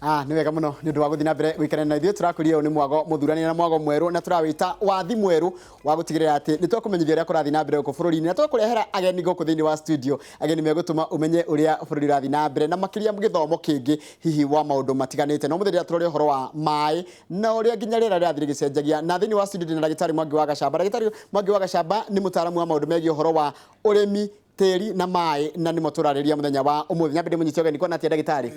Nĩ wega mũno nĩ ũndũ wa gũthiĩ na mbere gũikarania na ithuĩ tũrakũria nĩ mwago mũthurania na mwago mwerũ na tũrawĩta wathi mwerũ wa gũtigĩrĩra atĩ nĩ twakũmenyithia ũrĩa kũrathiĩ na mbere gũkũ bũrũri-inĩ na twakũrehera ageni gũkũ thĩinĩ wa studio ageni megũtũma ũmenye ũrĩa bũrũri ũrathiĩ na mbere na makĩria gĩthomo kĩngĩ hihi wa maũndũ matiganĩte no mũthenya tũrore ũhoro wa maĩ na ũrĩa nginya rĩera rĩrathiĩ rĩgĩcenjagia na thĩinĩ wa studio na ndagĩtarĩ Mwangi wa Gacamba. Ndagĩtarĩ Mwangi wa Gacamba nĩ mũtaaramu wa maũndũ megiĩ ũhoro wa ũrĩmi tĩri na maĩ na nĩ mũtũrarĩria mũthenya wa ũmũthĩ nyambire mũnyiti ũgeni kwa natia ndagĩtarĩ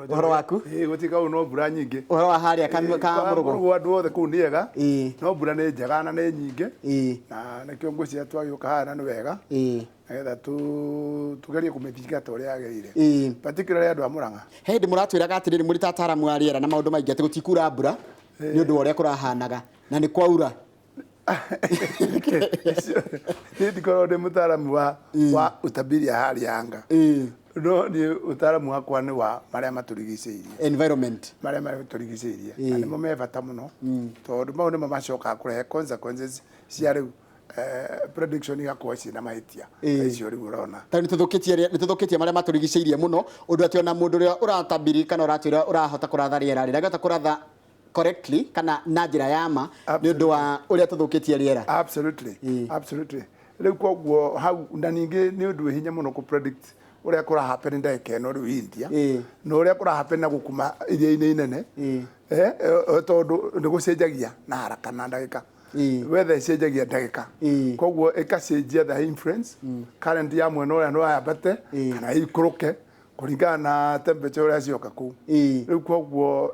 ũhoro waku gũtika no mbura nyingĩ ũhoro wa harĩa ka mũrũgo andũ othe kũu nĩ ega no mbura nĩ njega na nĩ nyingĩ na nĩkĩo ngwĩciria twagĩũka haha nĩ wega nĩgetha tugerie kũmĩthingata ũrĩa yagĩrĩire particularly andũ a Mũrang'a. He hĩndĩ mũratwĩraga atĩrĩrĩ mũrĩ ta ataaramu a rĩera na maũndũ maingĩ atĩ gũtikura mbura nĩ ũndũ wa ũrĩa kũrahanaga na nĩ kwaura. Ndikorwo ndĩ mũtaaramu wa utabiri ya hali ya anga no nĩ ũtaaramu wakwa nĩ wa marĩa matũrigicĩirie environment marĩa matũrigicĩirie na nĩmo me bata mũno tondũ mau nĩmo macokaga kũrehe consequences cia rĩu prediction igakorwo ciĩ na mahĩtia icio rĩu ũrona nĩ tũthũkĩtie marĩa matũrigicĩirie mũno ũndũ atĩ ona mũndũ ũrĩa ũratabiri kana ũratwĩra ũrahota kũratha rĩera rĩrĩa gata kũratha correctly kana na njĩra ya ma nĩ ũndũ wa ũrĩa tũthũkĩtie rĩera. Absolutely rĩu koguo hau na ningĩ nĩ ũndũ hinya mũno kũ predict ũrĩa kũra happen ndagĩka ĩno rĩu India na ũrĩa kũra happen na gũkuma iria-inĩ inene tondũ nĩ gũcenjagia na haraka na ndagĩka weather ĩcenjagia ndagĩka koguo ĩgacenjia the influence current ya mwena ũrĩa no yambate kana ikũrũke kũringana na temperature ũrĩa cioka kũu rĩu koguo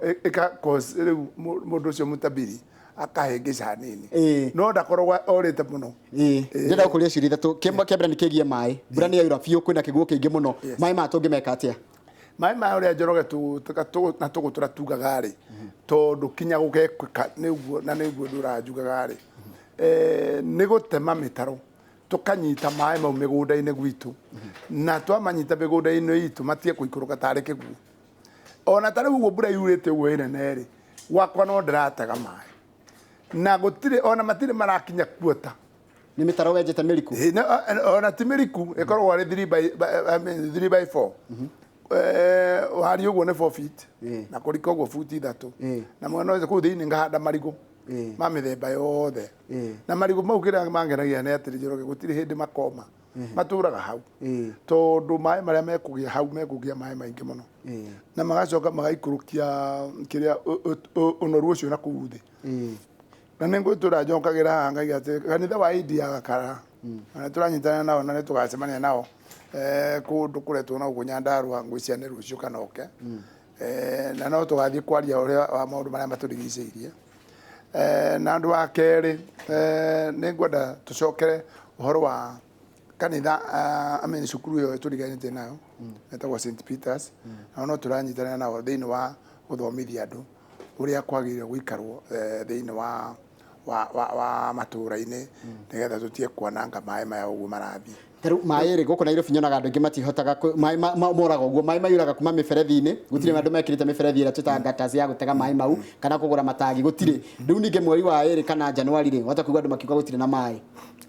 cause rĩu mũndũ ũcio mũtabiri akahĩngĩca hanini no ndakorwo orĩte mũno. Ndĩrenda gũkũria ciũria ithatũ kĩmwe kĩa mbere nĩ kĩgiĩ maĩ mbura nĩ yaura biũ kwĩna kĩguũ kĩingĩ mũno maĩ maya tũngĩmeka atĩa? Maĩ maya ũrĩa Njoroge na tũgũtũra tugaga rĩ tondũ kinya gũgekĩka nĩguo na nĩguo ndũranjugaga rĩ nĩ gũtema mĩtaro tukanyita maĩ mau mĩgũnda-inĩ gwitũ na twamanyita mĩgũnda-inĩ itũ matige kũikũrũka tarĩ kĩguũ ona tarĩ ũguo mbura yurĩte ũguo ĩnene rĩ gwakwa no ndĩratega maĩ na gũtirĩ ona matirĩ marakinya kuota nĩ mĩtaro wenjete mĩriku ona ti mĩriku ĩkoragwo arĩ 3/4 wari ũguo nĩ 4 feet na kũrika ũguo futi 3 na mwena ũcio kũu thĩinĩ ngahanda marigũ ma mĩthemba yothe na marigũ mau kĩrĩa mangenagia nĩ atĩ Njoroge gũtirĩ hĩndĩ makoma matũraga hau tondũ maĩ marĩa mekũgĩa hau mekũgĩa maĩ maingĩ mũno na magacoka magaikũrũkia kĩrĩa ũnoru ũcio na kũu thĩ na nĩ ngwĩtũra njokagĩra haha ngaiga atĩ kanitha wa India gakara na tũranyitana nao na nĩ tũgacemania nao kũndũ kũretwo na ũguo Nyandarua ngwĩciria nĩ rũciũ kana oke na no tũgathiĩ kwaria ũrĩa wa maũndũ marĩa matũrigicĩirie na andũ wa kerĩ nĩ ngwenda tũcokere ũhoro wa kanitha ameni cukuru ĩyo tũriganĩtie nayo etagwo St Peters na no tũranyitana nao thĩinĩ wa gũthomithia andũ ũrĩa kwagĩrĩire gũikarwo thĩinĩ wa matũũra-inĩ nĩgetha tũtige kwananga maĩ maya ũguo marathiĩ. Rĩu maĩ rĩ gũkũ Nairobi nyonaga andũ aingĩ matihotaga maĩ moraga ũguo maĩ mayuraga kuma mĩberethi-inĩ gũtirĩ andũ mekĩrĩte mĩberethi ĩrĩa twĩtaga gutters ya gũtega maĩ mau kana kũgũra matagi gũtirĩ rĩu ningĩ mweri wa ĩrĩ kana Januari rĩ wahota kuigua andũ makiuga gũtirĩ na maĩ.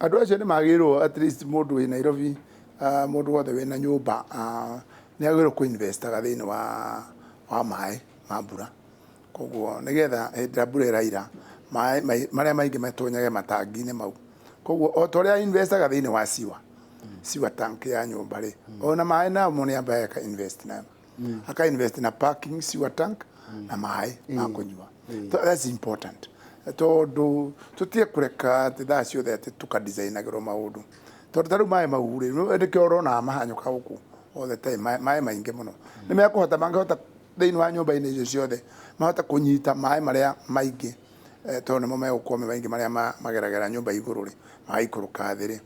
Andũ acio nĩ magĩrĩirwo at least mũndũ wĩ Nairobi mũndũ wothe wĩna nyũmba nĩ agĩrĩirwo kũ-investaga thĩinĩ wa maĩ ma mbura koguo nĩgetha hĩndĩ ĩrĩa mbura ĩraira maĩ marĩa maingĩ matonyage matangi-inĩ mau koguo o ta ũrĩa investaga thĩinĩ wa siwa tank ya nyũmba rĩ ona maĩ namo nĩ ambaye aka invest nayo aka invest na parking siwa tank na maĩ ma kũnyua that's important tondũ tũtige kũreka atĩ thaa ciothe atĩ tũkadesign-agĩrwo maũndũ tondũ tarĩu maĩ mau rĩ nĩkĩo ũrona mahanyũka gũkũ all the time maĩ maingĩ mũno nĩ mekũhota mangĩhota thĩinĩ wa nyũmba-inĩ icio ciothe mahota kũnyita maĩ marĩa maingĩ tondũ nĩmo megũkorwo maingĩ marĩa mageragera nyũmba igũrũ rĩ magaikũrũka thĩ rĩ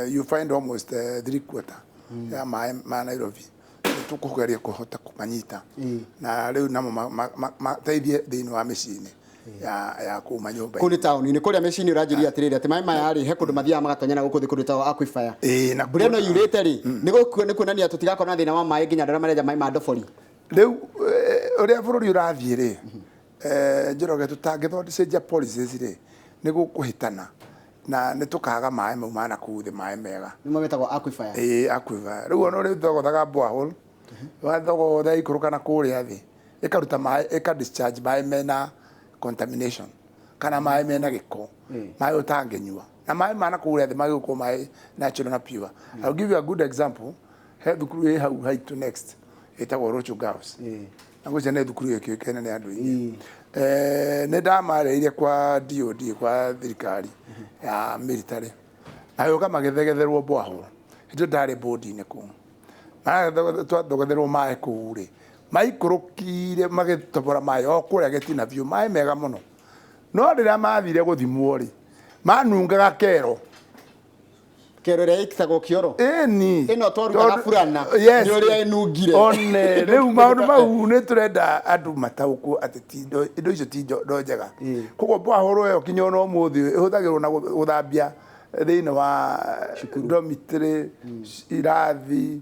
you find almost 3/4 ya maĩ ma Nairobi tũkũgeria kũhota kũmanyita na rĩu namo mateithie thĩinĩ wa mĩciĩ-inĩ ya kuma nyũmba kũrĩ taũni-inĩ kũrĩa mĩciĩ-inĩ ũranjĩria atĩrĩrĩ atĩ maĩ maya rĩ he kũndũ mathiaga magatonyana gũkũ thĩ kũndũ ta aquifer na mbura ĩno yurĩte rĩ nĩ kuonania tũtigakorwo na thĩna wa maĩ nginya andũ arĩa marenja maĩ ma ndobori rĩu ũrĩa bũrũri ũrathiĩ rĩ Njoroge tũtangĩthondeka policies rĩ nĩ gũkũhĩtana na nĩ tũkaga maĩ mau mana kũu thĩ maĩ mega nĩmo metagwo aquifer aquifer rĩu ona ũrĩa thogothaga borehole wathogotha ikũrũka na kũrĩa thĩ ikaruta mai discharge mai mena contamination kana mai mena giko mai utangenyua na mai mana kuria the mai ko mai natural na pure. I'll give you a good example. He thukuru hau haitu next etagwo Rocho Girls nango jene thukuru yake kene ne andu ne ndamare ile kwa DOD kwa thirikari ya military ayo kama gethegetherwo bwaho ito ndare bodi ne ku na twathogotherwo mai kure mai kurukire magitobora mai okuria getina view mai mega muno no rira mathire guthimwo ri manungaga kero ria ikitagwo kioro ni ino twaruta furana ni uria enungire one riu maundu mau ni turenda andu matauku ati tindo indo icio tindo njega koguo bwahoro yo kinyo no muthi ihuthagirwo na guthambia thiini wa dormitory irathii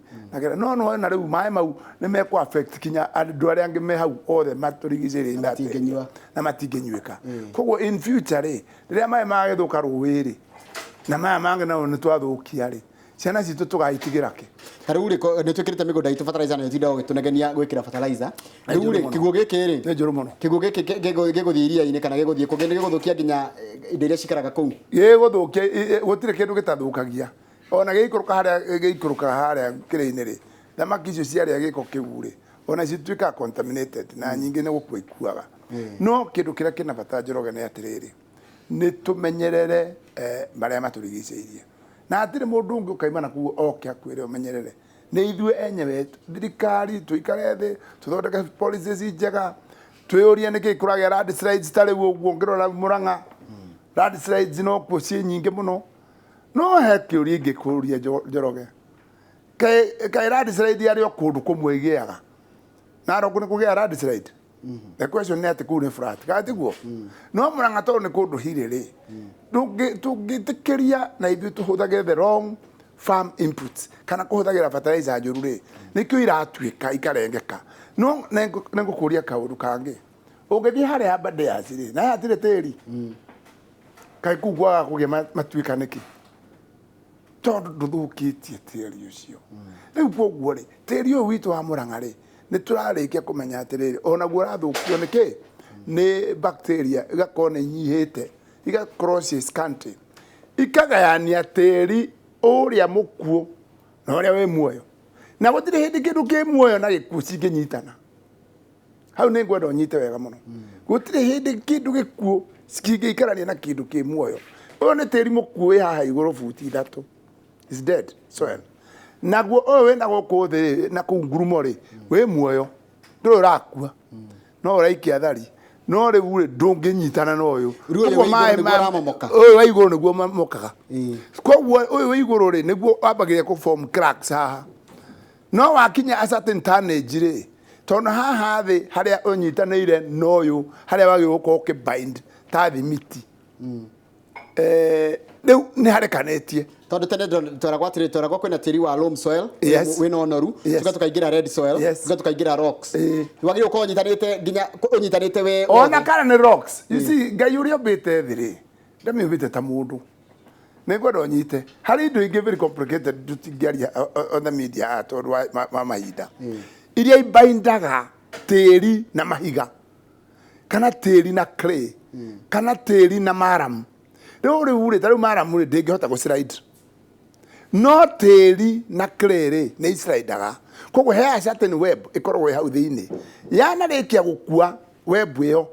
no na riu mai mau ni meko affect kinya andu aria angi me hau othe maturigiciri na matingenyuika koguo in future riria mai magithuka ruwiri na maya mange na ni twathukia ri ciana citu tugaitigira ke tariu ri ni twikirite migunda itu fertilizer ni tinda gitunegenia gwikira fertilizer riu ri kiguo giki ri ni njuru muno kiguo giki giguthii iria-ini kana giguthii kugenda giguthukia nginya indo iria cikaraga kuu giguthukia gutire kindu gitathukagia ona giikuruka haria kiri-ini ri thamaki icio ciaria giko kiu ri ona cituika contaminated na nyingi ni gukua ikuaga no kindu kiria kina bata Njoroge ni atiriri ni tumenyerere maria maturigiceirie na atire mundu ungi ukaimana ku oke akwire umenyerere ni ithue enyewe thirikari tuikare thi tuthondeke policies njega twiyurie niki kuragia landslides tari uguo ngirora Murang'a landslides no kuo cie nyingi muno no he kiuria ngikuria Njoroge kai landslide ari okundu kumwe giaga na ro kuni kugia landslide the question ni ati kune flat kati guo no Murang'a to ni kundu hiriri tugitikiria na ithu tuhuthage the wrong farm inputs kana kuhuthagira fertilizer njuru ri nikio iratuika ikarengeka no nengukuria kaundu kangi ungithi haria abade asiri na atire tiri kai kugwa kugia matuika niki tondu nduthukitie tiri ucio riu koguo ri tiri uyu witu wa Murang'a ri ni turarikia kumenya atiriri ona guo rathukio niki ni bacteria igakona nyihite iga crosses country ikagayania tiri uria mukuo na uria we muoyo na gutire hindi kindu ki muoyo na gikuo cinginyitana hau ni ngwenda unyite wega muno gutire hindi kindu gikuo cingiikarania na kindu ki muoyo uyu ni tiri mukuo wi haha iguru futi 3 is dead soil naguo uyu wina guku thi na kuu ngurumo ri wi muoyo nduri urakua no uraikia thari no riu ri ndunginyitana na uyu uyu wa iguru niguo mokaga koguo uyu wa iguru ri niguo ambagiria ku form cracks haha no wakinya a certain tonnage ri tondu haha thi haria unyitanire no uyu haria wagi gukorwo ukibind ta thimiti riu ni harekanetie tondu tene twaragwa kwina tiri wa loam soil wina onoru tukaingira red soil tukaingira rocks wagi uko unyitanite nginya unyitanite we ona kana ni rocks you see ngai uria mbite thiri ndami mbite ta mundu ningwenda unyite hari indo ingi very complicated tutingiaria on the media tondu wa mahinda iria ibindaga tiri na mahiga kana tiri na clay kana tiri na maram riu ri tariu maram ri ndingihota gu slide no tiri na clay ni slidaga koguo he certain web ikoragwo hau thiini yana rikia gukua web iyo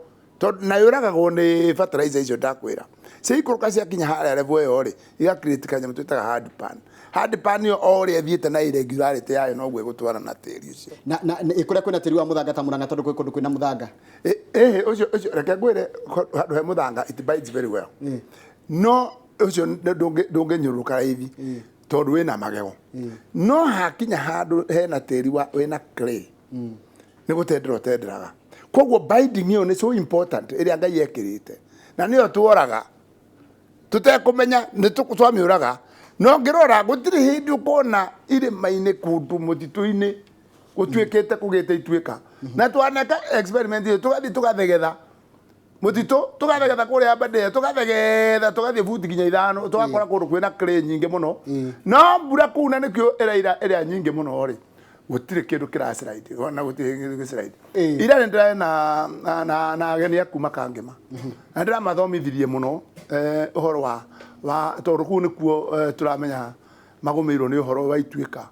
na yuragagwo ni fertilizer icio ndakwira cia ikuruka cia kinya haria level iyo ri iga create kanyamũ twitaga hard pan yo ori ethiite na irregularity yayo no gwe gutwara na tiri ucio na ikuria kwina tiri wa muthanga ta Murang'a tondu kwi kundu kwina muthanga ucio reke ngwire handu he muthanga it bites very well no ucio ndunginyuruka raithi tondu wina magego no hakinya handu hena tiri wa wina clay ni gutenderaga koguo binding yo ni so important iria Ngai ekirite na niyo tuoraga tutekumenya ni twamiuraga no ngirora gutiri hindi ukona irima-ini kundu mutito-ini gutwikite kugite itwika na twaneka experiment iyo tugathi tugathegetha mutito tugathegetha kuria abade tugathi futi ginya 5 tugakora kundu kwina clay nyingi muno no mbura kuna nikio ira nyingi muno ri gutire kindu kira slide ona gutire kindu slide ira ndira na ageni akuma kangema na ndira mathomithirie muno uhoro wa tondu ku nikuo turamenya magomeirwo ni uhoro wa ituika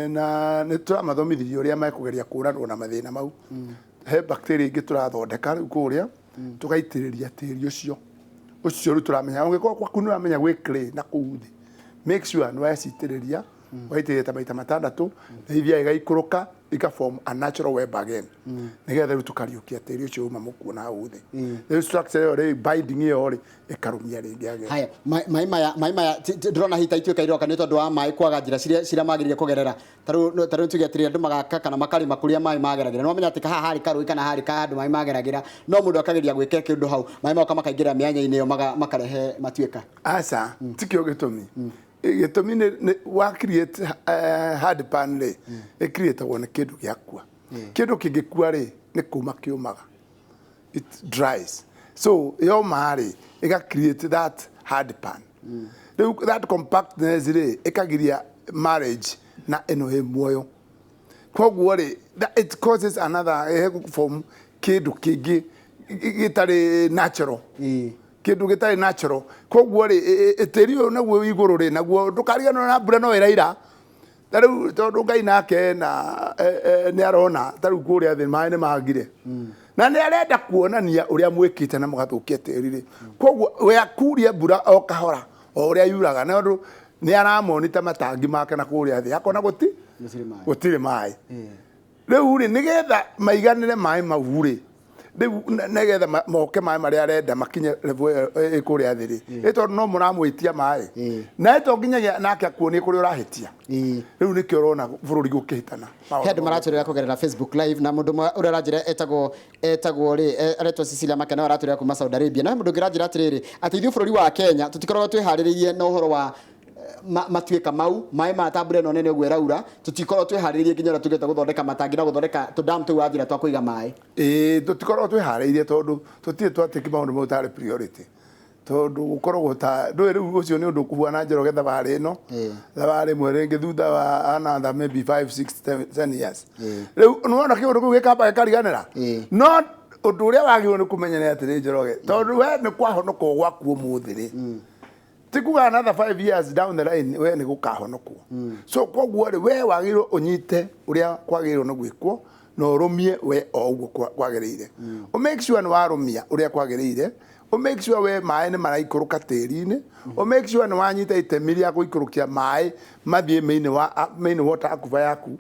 na nä tå ramathomithirie å rä a mekågeria kå ranwo na mathä na mau he bacteria ingä tå rathondeka rä u kå rä a tå gaitä rä ria tä ri å cio rä u tå ramenya å gä korwo kwaku nä ramenya gwä na kå u thä make sure nä wacitä rä ria waitä rä ta maita matandatå na ithia igaikå rå ka ika-form a natural web again nä getha rä u tå kariå kia tä ri å cio uma må kuo na hau thä rä u structure ä yo rä binding ä yo rä ĩkarå mia rä ngä agä haya mai maya ndĩrona hita ituĩka iroka nĩ tondũ wa maĩ kwaga njĩra ciria magĩrĩire kũgerera tarĩu tuge atĩrĩ andũ magaka kana makarĩma kũrĩa maĩ mageragĩra no menya atĩ haha harĩ karũĩ kana harĩ handũ maĩ mageragĩra no mũndũ akageria gwĩka kĩndũ hau maĩ moka makaingĩra mĩanya-inĩ ĩyo makarehe matuĩka aca ti kĩo gĩtũmi gĩtũmi nĩ wa create hard pan rĩ ĩcreatagwo nĩ kĩndũ gĩakua kĩndũ kĩngĩkua rĩ nĩ kuma kĩũmaga it dries so yoma rĩ ĩga create that hard pan that compactness rĩ ĩkagiria marriage na ĩno ĩ muoyo koguo rĩ it causes another form kĩndũ kĩngĩ gĩtarĩ natural kindu gitari natural koguo ri tiri uyu naguo iguru ri naguo ndukariganwo na mbura no iraira tariu tondu Ngai nake na ni arona tariu kuria thi mai ni magire na ni arenda kuonania uria mwikite na mugathukia tiri ri koguo we akuria mbura o kahora o uria yuraga na ndu ni aramonita matangi make na kuria thi akona gutire mai riu ri nigetha maiganire mai mau ri negetha moke maĩ marĩa arenda makinye level ĩkũrĩa thĩ rĩ ĩtondũ no mũramwĩtia maĩ na ĩto nginyagia nake akuonie kũrĩa ũrahĩtia rĩu nĩkĩo ũrona bũrũri gũkĩhĩtana he andũ maratũrĩra kũgerera Facebook live na mũndũ ũrĩa aranjĩra etagwo rĩ aretwo Cecilia Makena aratũrĩra kuma Saudi Arabia na mũndũ ũngĩ aranjĩra atĩrĩrĩ atĩ ithuĩ bũrũri wa Kenya tũtikoragwo twĩharĩrĩirie na ũhoro wa matuĩka mau maĩ ma tambura ĩno nene ũguo ĩraura tũtikorwo twĩharĩirie nginya ũrĩa tũgĩte gũthondeka matangi na gũthondeka tũdamu tũu wathira twa kũiga maĩ tũtikoragwo twĩharĩirie tondũ tũtirĩ twatĩki maũndũ mau tarĩ priority tondu gukoragwo ta ndũĩ rĩu ũcio nĩ ũndũ ũkuhuana Njĩra thabarĩ ĩno thabarĩ ĩmwe rĩngĩ thutha wa another maybe 5 6 10 years rĩu nĩwona kĩũndũ kĩu gĩkamba gĩkariganĩra no ũndũ ũrĩa wagĩrĩirwo nĩ kũmenya nĩ atĩrĩ Njoroge tondũ we nĩ kwahonokwo gwaku ũmũthĩ rĩ tikuga another 5 years down the line we nĩ gũkahonokwo so koguo rĩ we wagĩrĩirwo ũnyite ũrĩa kwagĩrĩirwo nĩ gwĩkwo na ũrũmie we o ũguo kwagĩrĩire make sure nĩ warũmia ũrĩa kwagĩrĩire make sure we maĩ nĩ maraikũrũka tĩri-inĩ make sure nĩ wanyita itemi rĩa gũikũrũkia maĩ mathiĩ main water akuba yaku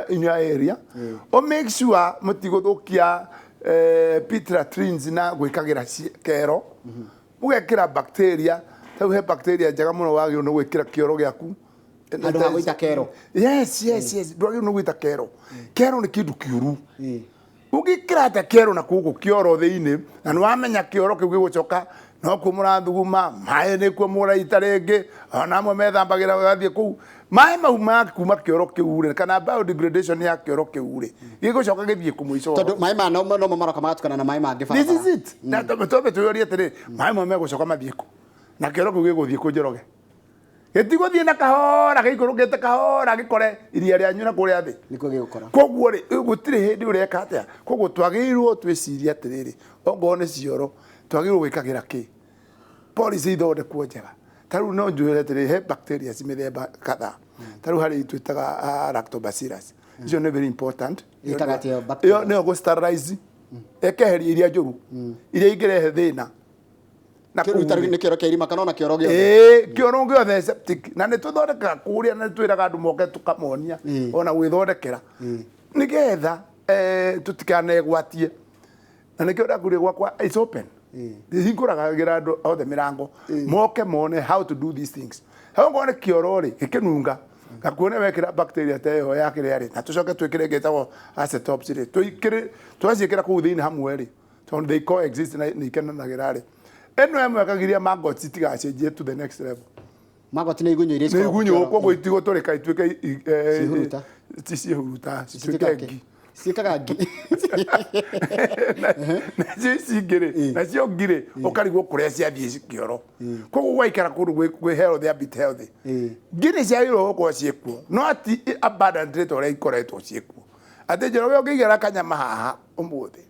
in your area make sure mũtigũthũkia pit latrines na gwĩkagĩra kero mũgekĩra bacteria tau he bacteria njega mũno wagĩrĩirwo nĩ gwĩkĩra kĩoro gĩaku andũ ha gũita kero yes ndwagĩrĩirwo nĩ gwĩta kero nĩ kĩndũ kĩũru ũngĩkĩra atĩa kero na kũgũ kĩoro thĩinĩ na nĩ wamenya kĩoro kĩu gĩgũcoka no kuo mũrathuguma maĩ nĩ kuo mũraita rĩngĩ ona amwe methambagĩra gathiĩ kũu maĩ mau ma kuma kĩoro kĩu rĩ kana biodegradation ya kĩoro kĩu rĩ gĩgũcoka gĩthiĩ kũmũico tondũ maĩ ma no maroka magatukana na maĩ mangĩ this is it na tũbe tũyũrie atĩrĩ maĩ mau megũcoka mathiĩ kũ na kĩoro kĩu gĩgũthiĩ kũ Njoroge gĩtigũthiĩ na kahora gĩikũrũkĩte kahora gĩkore iria rĩanyu na kũrĩa thĩ nĩkuo gĩgũkora koguo rĩ gũtirĩ hĩndĩ ũreka atĩa koguo twagĩrĩirwo twĩcirie atĩrĩrĩ ongorwo nĩ cioro twagĩrĩirwo gwĩkagĩra kĩ policy ithondekwo njega tarĩu no njũĩre atĩrĩ he bacteria mĩthemba kadhaa tarĩu harĩ twĩtaga lactobacillus icio nĩ very important ĩyo nĩyo gũsterilize ĩkeheria iria njũru iria ingĩrehe thĩna nĩ kĩoro kĩa irima kana ona kĩoro kĩoro gĩothe septic na nĩ tũthondekaga kũrĩa na twĩraga andũ moke tũkamonia ona gwĩthondekera nĩgetha tũtikanegwatie na nĩkĩo ndakurie gwakwa is open hingũragĩra andũ othe mĩrango moke mone how to do these things hau ngone kĩoro rĩ gĩkĩnunga gakuone wekĩra bacteria ta ĩyo ya kĩrĩa rĩ na tũcoke twĩkĩre gĩtagwo acetops rĩ twaciĩkĩra kũu thĩinĩ hamwe rĩ tondũ they coexist na ikenanagĩra rĩ eno ĩmwe akagiria maggot itigacenjie to the next level maggot nĩ igunyũ iria igunyũ koguo itigũtũrĩka ituĩke ciĩhuruta cituĩke ngi Ciĩkaga nacio ici ngĩrĩ nacio ngirĩ ũkarigwo kũrĩa ciathiĩ kĩoro koguo gwaikara kũndũ gwĩ healthy a bit healthy ngirĩ ciagĩrĩirwo gũkorwo ciĩkuo no ti abundantly ta ũrĩa ikoretwo ciĩkuo atĩ Njoroge ũngĩigĩra kanyama haha ũmũthĩ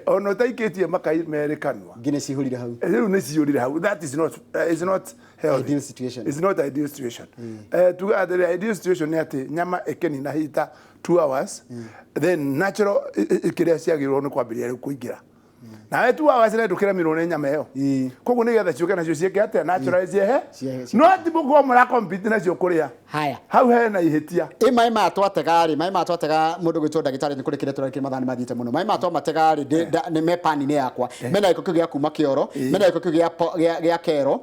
ono taikĩtie makai merĩ kanua ngine cihũrire hau rĩu nĩ cihũrire hau that is not healthy. Ideal situation. It's not ideal situation. The ideal situation nĩ atĩ nyama ĩkĩnina hita 2 hours then natural kĩrĩa ciagĩrĩirwo nĩ kwambĩrĩria rĩu kũingĩra nawe 2 hours nĩ ndũkĩramirwo nĩ nyama ĩyo koguo nĩgetha ciũke nacio ciĩke atĩa natural ciehe no ti mũkorwo mũra compete nacio kũrĩa haya hau hena ihĩtia maĩ matwatega rĩ maĩ matwatega mũndũ gwĩtwo ndagĩtarĩ nĩ kũrĩkĩre tũrakĩre mathani mathiĩte mũno maĩ matwatega rĩ nĩ mepani-inĩ yakwa mena gĩko kĩu gĩa kuma kĩoro mena gĩko kĩu gĩa kero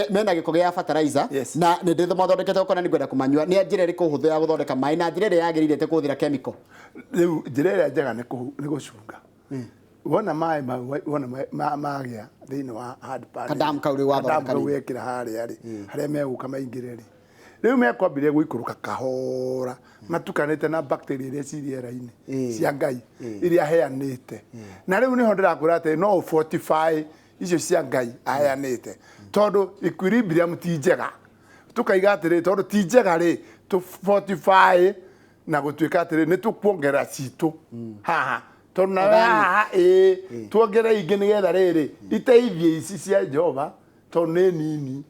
mena gĩko gĩa fertilizer na nĩ ndĩmathondekete ũkona nĩ ngwenda kũmanyua nĩ njĩra ĩrĩkũ hũthũ ya gũthondeka maĩ na njĩra ĩrĩa yagĩrĩire te kũhũthĩra chemical rĩu njĩra ĩrĩa njega nĩ gũcunga wona maĩ wona magĩa thĩinĩ wa hard pan kadamu kau rĩ wathondeka rĩ wekĩra harĩa rĩ harĩa megũka maingĩre rĩ rĩu mekwambĩrĩria gũikũrũka kahora matukanĩte na bacteria iria ci rĩera-inĩ cia Ngai iria aheanĩte na rĩu nĩho ndĩrakwĩra atĩ no ũfortify icio cia Ngai aheanĩte tondũ equilibrium ti njega tukaiga atĩrĩ tondũ ti njega rĩ tu fortify na gũtuĩka atĩrĩ nĩ tũkuongerera citũ haha tondũ nawe haha tuongere ingĩ nĩgetha rĩrĩ iteithie ici cia Jehova tondũ nĩ nini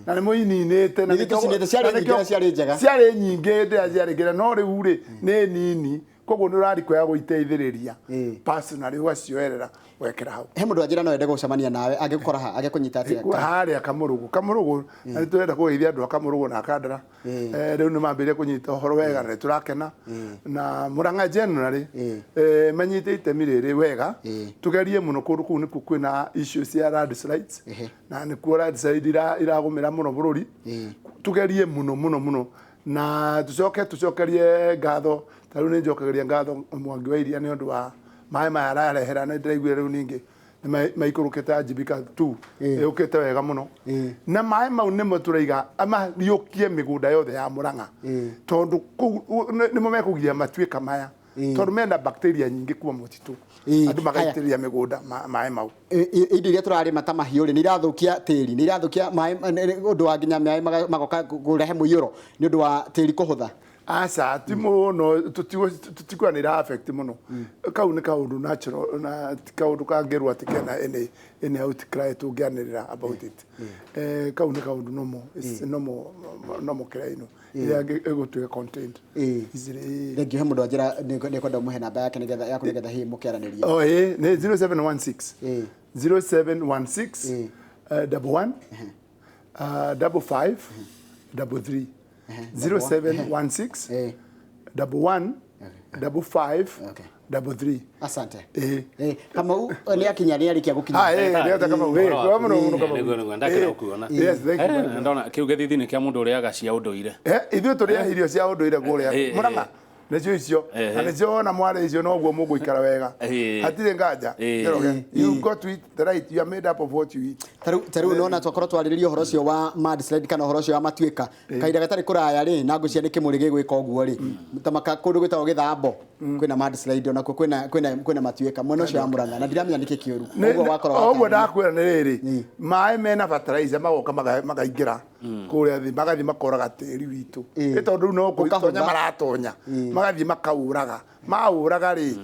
na nĩ mũininĩte na ciarĩ nyingĩ ndĩra ciarĩ ngĩra no rĩu rĩ nĩ nini koguo nĩ ũrarikwo ya gũiteithĩrĩria personally ũgacioerera wekĩra hau he mũndũ anjĩra no ende gũcemania nawe angĩkora ha agĩkũnyita atĩa harĩa kamũrũgũ na nĩ tũrenda kũgeithia andũ a kamũrũgũ na akandara rĩu nĩ mambĩrĩria kũnyita ũhoro wega na nĩ tũrakena na Mũrang'a generally manyite itemi rĩrĩ wega tugerie mũno kũndũ kũu nĩkuo kwĩna issue cia landslides na nĩkuo landslide iragũmĩra mũno bũrũri tugerie mũno na tucokerie ngatho tarĩu nĩ njokageria ngatho Mwangi wa Iria nĩ ũndũ wa maĩ maya ararehera na ndĩraiguire rĩu ningĩ maikũrũkĩte Njibika 2 yũkĩte wega mũno na maĩ mau nĩmo tũraiga amariũkie mĩgũnda yothe ya Mũrang'a tondũ nĩmo mekũgiria matuĩka maya tondũ mena bacteria nyingĩ kuma mũtitũ andũ magaitĩrĩria mĩgũnda maĩ mau indo iria tũrarĩma ta mahiũ rĩ nĩ irathũkia tĩri nĩ irathũkia maĩ ũndũ wa nginya maĩ magoka kũrehe mũiyũro nĩ ũndũ wa tĩri kũhũtha asa ti muno tutikwanira affect muno kau ni kaundu natural na kaundu kangĩrwo atĩ kena any outcry tũngĩanĩrĩra about it kau ni kaundu nomo kĩraino iria ĩgũtuĩka content rĩngĩ he mũndũ anjĩra nĩ kwenda mũhe namba yake nĩgetha hihi mũkĩaranĩria nĩ 0716 0716 11 55 33 0716 11 55 33 asante kama ni akinya ni alikia gukinya ndio kama wewe kwa muno kama wewe ndakira kuona ndona kiu gethithi ni kia mundu uriaga cia unduire ithuĩ tũrĩa irio cia unduire kũrĩa Mũrang'a nĩcio icio na nĩcio na mware icio noguo mũgũikara wega hatirĩ nganja you got to eat the right you are made up of what you eat taru unaona twakorwo twarĩrĩria ũhoro ũcio wa mudslide kana ũhoro ũcio wa matuĩka kaida gatarĩ kũraya rĩ na ngũcia nĩ kĩmũrĩ gĩgwĩka ũguo rĩ tamaka kũndũ gwĩtagwo Gĩthambo kwĩna mudslide ona kwĩna matuĩka mwena ũcio wa Mũrang'a na ndiramenya nĩkĩ kĩũru ũguo wakorwo ũguo ndakwĩra nĩ rĩrĩ maĩ mena fertilizer magoka magaingĩra kũrĩa thĩ magathi makoraga tĩri witũ tondũ no kũtonya maratonya magathi makauraga mauraga rĩ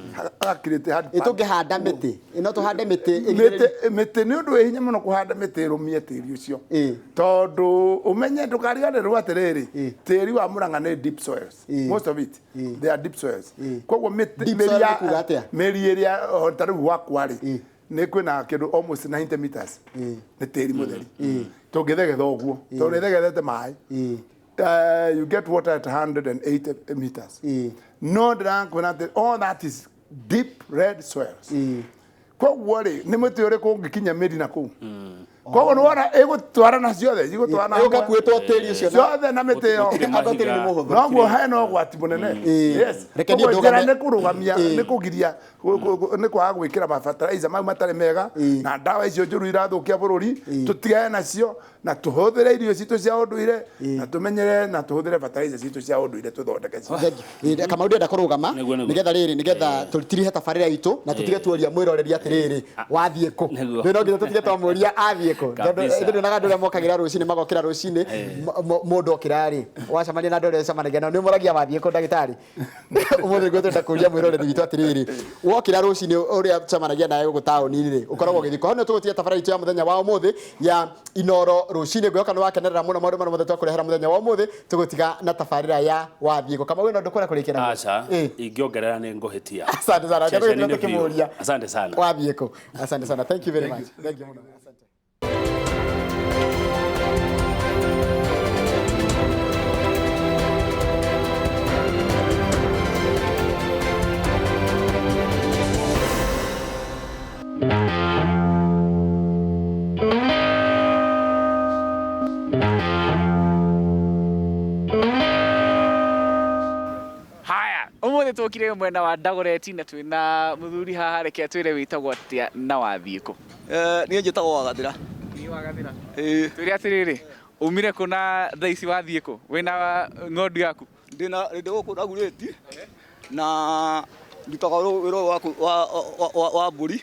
akirĩte hadi tũngĩhanda mĩtĩ ino tũhande mĩtĩ nĩ ũndũ hinya mũno kũhanda mĩtĩ rũmie tĩri ũcio tondũ ũmenye ndũkariganĩrwo atĩrĩrĩ tĩri wa Mũrang'a nĩ deep soils most of it they are deep soils koguo mĩri ĩrĩa tarĩu gwakwa rĩ nĩ kwĩna kĩndũ almost 90 meters nĩ tĩri mũtheri tũngĩthegetha ũguo tondũ nĩthegethete maĩ you get water at 180 meters no ndĩrakwĩra atĩ all that is deep red soils koguo rĩ nĩ mũtĩ ũrĩkũ ũngĩkinya mĩri na kũu koguo nĩ wona ĩgũtwarana ciothe igũtwarana Ĩgũkakuĩtwo tĩri ũcio ciothe na mĩtĩ ĩyo andũ tĩri nĩ mũhũthũ noguo hena ũgwati mũnene koguo njĩra nĩ kũrũgamia nĩ kũgiria nĩ kwaga gwĩkĩra mabataraica mau matarĩ mega na ndawa icio njũru irathũkia bũrũri tũtigane nacio na tũhũthĩre irio citũ cia ũndũire na tũmenyere na tũhũthĩre bataraica citũ cia ũndũire tũthondeke kama ndĩrenda kũrũgama nĩgetha rĩrĩ nĩgetha tũtirihe tabarĩra itũ na tũtige tuoria mwĩroreri atĩrĩrĩ wathiĩ kũ rĩu no nginya tũtige twamũria athiĩ kũ tondũ ndĩrĩ na andũ arĩa mokagĩra rũcinĩ magokĩra rũcinĩ mũndũ okĩra rĩ wacemania na andũ arĩa ũcemanagia nao nĩ mũragia wathiĩ kũ ndagĩtarĩ ũmũthĩ nĩguo tũrenda kũria mwĩroreri witũ atĩrĩrĩ wokĩra rũcinĩ ũrĩa ũcemanagia nawe gũkũ taũni-inĩ rĩ ũkoragwo ũgĩthiĩ kũ hau nĩ tũgũtiga tabarĩra itũ ya mũthenya wa ũmũthĩ ya Inoro rũcinĩ ngwĩhoka nĩ wakenerera mũno maũndũ marĩa mothe twakũrehera mũthenya wa ũmũthĩ tũgũtiga na tabarĩra ya wathiĩ kũ kama wĩna ũndũ kũrĩa kũrĩkĩra aca ingĩongerera nĩ ngũhĩtia asante sana ngatũgĩtira tũkĩmũria asante sana wathiĩ kũ asante sana thank you very much thank you mũno asante Ũmũthĩ tũkire mwena wa Dagoretti na twĩna mũthuri haha reke twĩre wĩtagwo atĩa na wathiĩ kũ niĩ njĩtagwo Wagathĩra nĩ Wagathĩra twĩre atĩrĩrĩ umire kũ na thaa ici wathiĩ kũ wĩna ng'ondu yaku ndĩ gũkũ Dagoretti na ndutaga wĩra wa mbũri